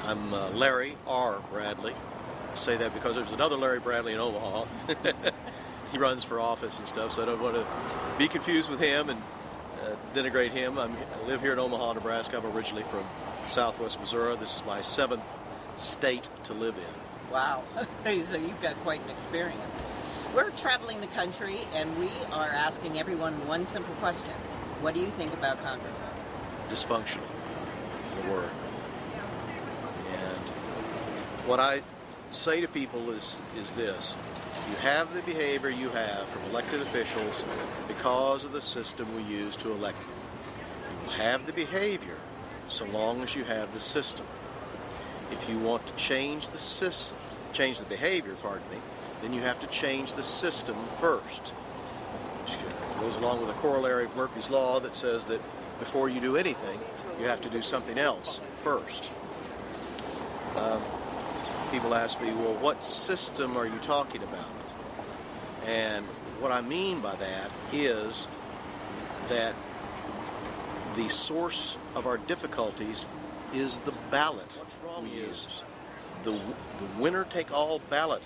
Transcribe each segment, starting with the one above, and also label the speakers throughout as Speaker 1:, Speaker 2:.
Speaker 1: I'm Larry R. Bradley. I say that because there's another Larry Bradley in Omaha. He runs for office and stuff, so I don't want to be confused with him and denigrate him. I live here in Omaha, Nebraska. I'm originally from southwest Missouri. This is my 7th state to live in.
Speaker 2: Wow. So you've got quite an experience. We're traveling the country and we are asking everyone one simple question. What do you think about Congress?
Speaker 1: Dysfunctional, in a word. And what I say to people is this. You have the behavior you have from elected officials because of the system we use to elect them. You will have the behavior so long as you have the system. If you want to change the system, change the behavior, then you have to change the system first. Which goes along with a corollary of Murphy's Law that says that before you do anything, you have to do something else first. People ask me, well, what system are you talking about? And what I mean by that is that the source of our difficulties is the ballot we use. The winner-take-all ballot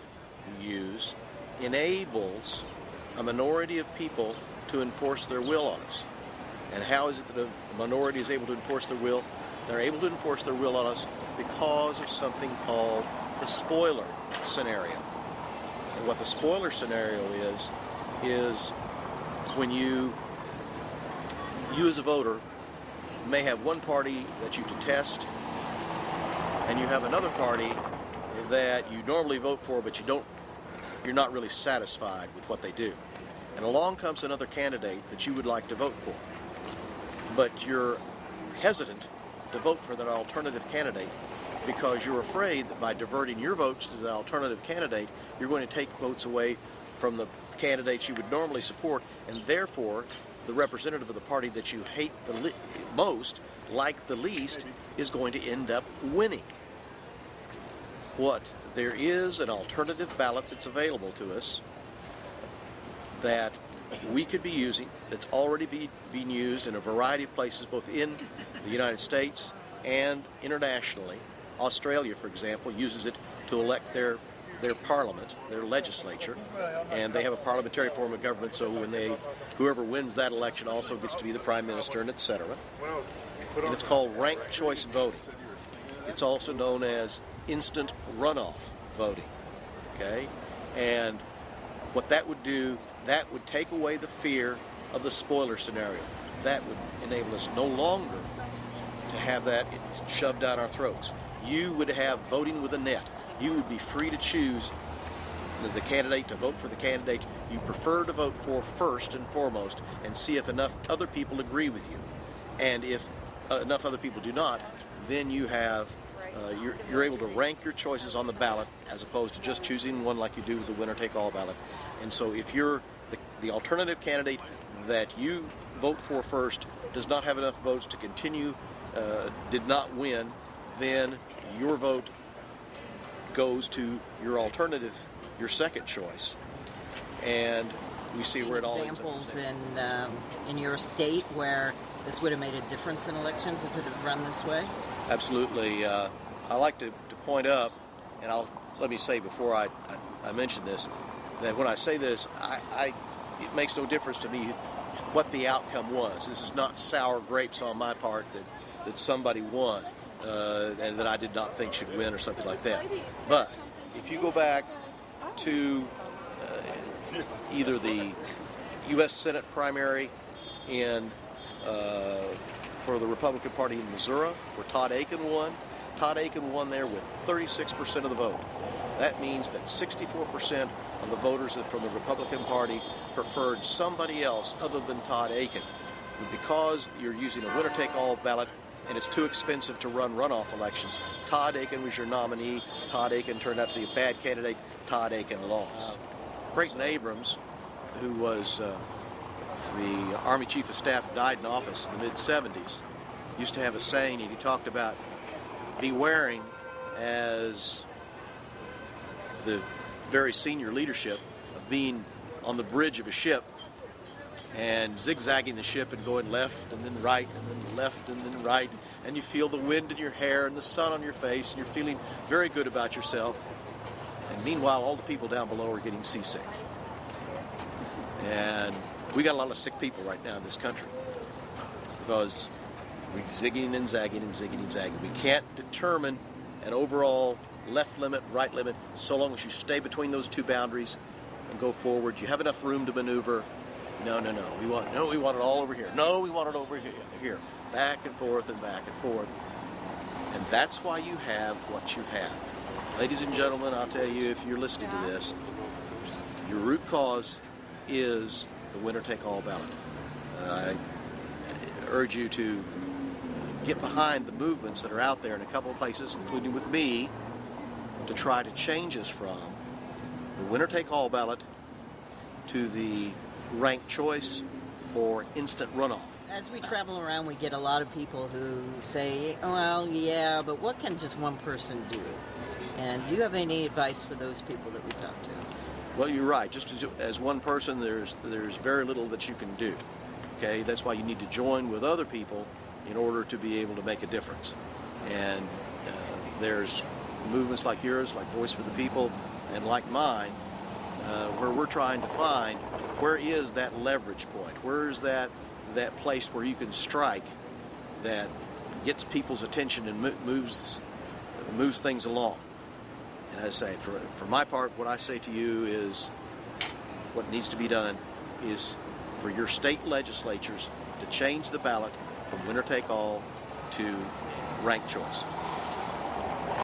Speaker 1: we use enables a minority of people to enforce their will on us. And how is it that a minority is able to enforce their will? They're able to enforce their will on us because of something called the spoiler scenario. And what the spoiler scenario is when you as a voter may have one party that you detest and you have another party that you normally vote for, but you're not really satisfied with what they do. And along comes another candidate that you would like to vote for, but you're hesitant to vote for that alternative candidate because you're afraid that by diverting your votes to the alternative candidate, you're going to take votes away from the candidates you would normally support, and therefore the representative of the party that you hate the most, like the least, is going to end up winning. There is an alternative ballot that's available to us that we could be using, that's already being used in a variety of places, both in the United States and internationally. Australia, for example, uses it to elect their parliament, their legislature, and they have a parliamentary form of government, so whoever wins that election also gets to be the prime minister, and etc. And it's called ranked choice voting. It's also known as instant runoff voting. Okay? And what that would do, that would take away the fear of the spoiler scenario. That would enable us no longer to have that shoved down our throats. You would have voting with a net. You would be free to choose the candidate, to vote for the candidate you prefer to vote for first and foremost, and see if enough other people agree with you. And if enough other people do not, then you have you're able to rank your choices on the ballot as opposed to just choosing one like you do with the winner-take-all ballot. And so if you're the alternative candidate that you vote for first does not have enough votes to continue, did not win, then your vote goes to your alternative, your second choice. And we see where it all ends up.
Speaker 2: Examples in your state where this would have made a difference in elections if it had run this way?
Speaker 1: Absolutely. I like to point up, and let me say before I mention this, that when I say this, it makes no difference to me what the outcome was. This is not sour grapes on my part that somebody won and that I did not think should win or something like that. But if you go back to either the U.S. Senate primary for the Republican Party in Missouri, where Todd Akin won there with 36% of the vote. That means that 64% of the voters from the Republican Party preferred somebody else other than Todd Akin. And because you're using a winner-take-all ballot and it's too expensive to run runoff elections, Todd Akin was your nominee. Todd Akin turned out to be a bad candidate. Todd Akin lost. Creighton Abrams, who was the Army Chief of Staff, died in office in the mid-70s, used to have a saying, and he talked about bewaring as the very senior leadership of being on the bridge of a ship and zigzagging the ship and going left and then right and then left and then right, and you feel the wind in your hair and the sun on your face, and you're feeling very good about yourself. And meanwhile, all the people down below are getting seasick. And we got a lot of sick people right now in this country because we're zigging and zagging and zigging and zagging. We can't determine an overall left limit, right limit, so long as you stay between those two boundaries and go forward. You have enough room to maneuver. No. We want it all over here. No, we want it over here. Back and forth and back and forth. And that's why you have what you have. Ladies and gentlemen, I'll tell you, if you're listening to this, your root cause is the winner-take-all ballot. I urge you to get behind the movements that are out there in a couple of places, including with me, to try to change us from the winner-take-all ballot to the ranked choice or instant runoff.
Speaker 2: As we travel around, we get a lot of people who say, well, yeah, but what can just one person do? And do you have any advice for those people that we talk to?
Speaker 1: Well, you're right. Just as one person, there's very little that you can do. Okay, that's why you need to join with other people in order to be able to make a difference. And there's movements like yours, like Voice for the People, and like mine, where we're trying to find where is that leverage point, where's that place where you can strike that gets people's attention and moves things along. And as I say, for my part, what I say to you is what needs to be done is for your state legislatures to change the ballot from winner-take-all to ranked choice.